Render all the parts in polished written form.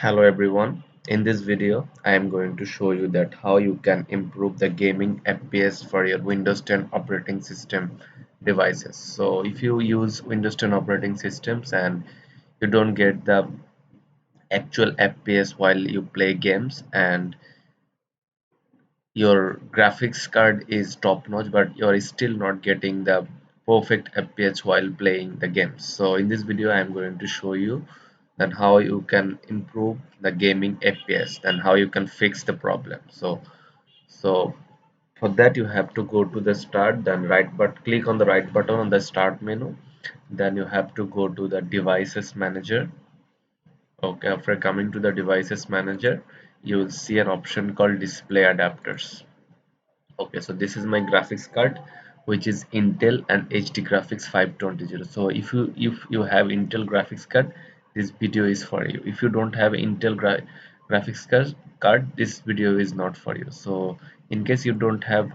Hello everyone. In this video, I am going to show you that how you can improve the gaming FPS for your Windows 10 operating system devices. So if you use Windows 10 operating systems and you don't get the actual FPS while you play games and your graphics card is top notch but you're still not getting the perfect FPS while playing the games. So in this video I am going to show you that how you can improve the gaming FPS and how you can fix the problem. So for that you have to go to the start, then click on the right button on the start menu, then you have to go to the devices manager. Okay, after coming to the devices manager you will see an option called display adapters. Okay, so this is my graphics card which is Intel and HD graphics 520. So if you have Intel graphics card, this video is for you. If you don't have Intel graphics card, this video is not for you. So in case you don't have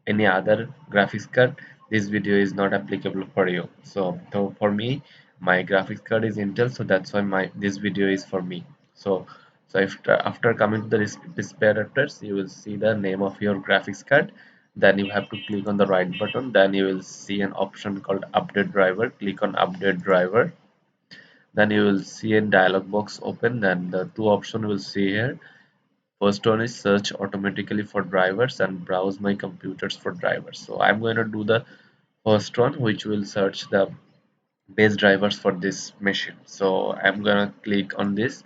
any other graphics card, this video is not applicable for you. So for me, my graphics card is Intel, so that's why my this video is for me. So after coming to the display adapters, you will see the name of your graphics card. Then you have to click on the right button. Then you will see an option called update driver. Click on update driver. Then you will see a dialog box open. Then the two options will see here. First one is search automatically for drivers and browse my computers for drivers. So I'm going to do the first one, which will search the base drivers for this machine. So I'm gonna click on this,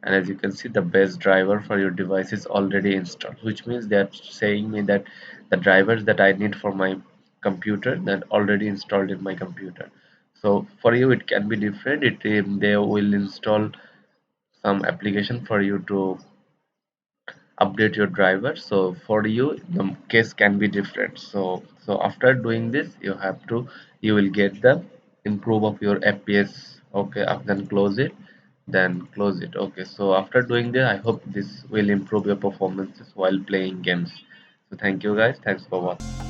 and as you can see the base driver for your device is already installed, which means they're saying me that the drivers that I need for my computer that already installed in my computer. So for you it can be different. They will install some application for you to update your driver. So for you the case can be different. So after doing this you will get the improve of your FPS. Okay, then close it, then close it. Okay, so after doing this I hope this will improve your performances while playing games. So thank you guys, thanks for watching.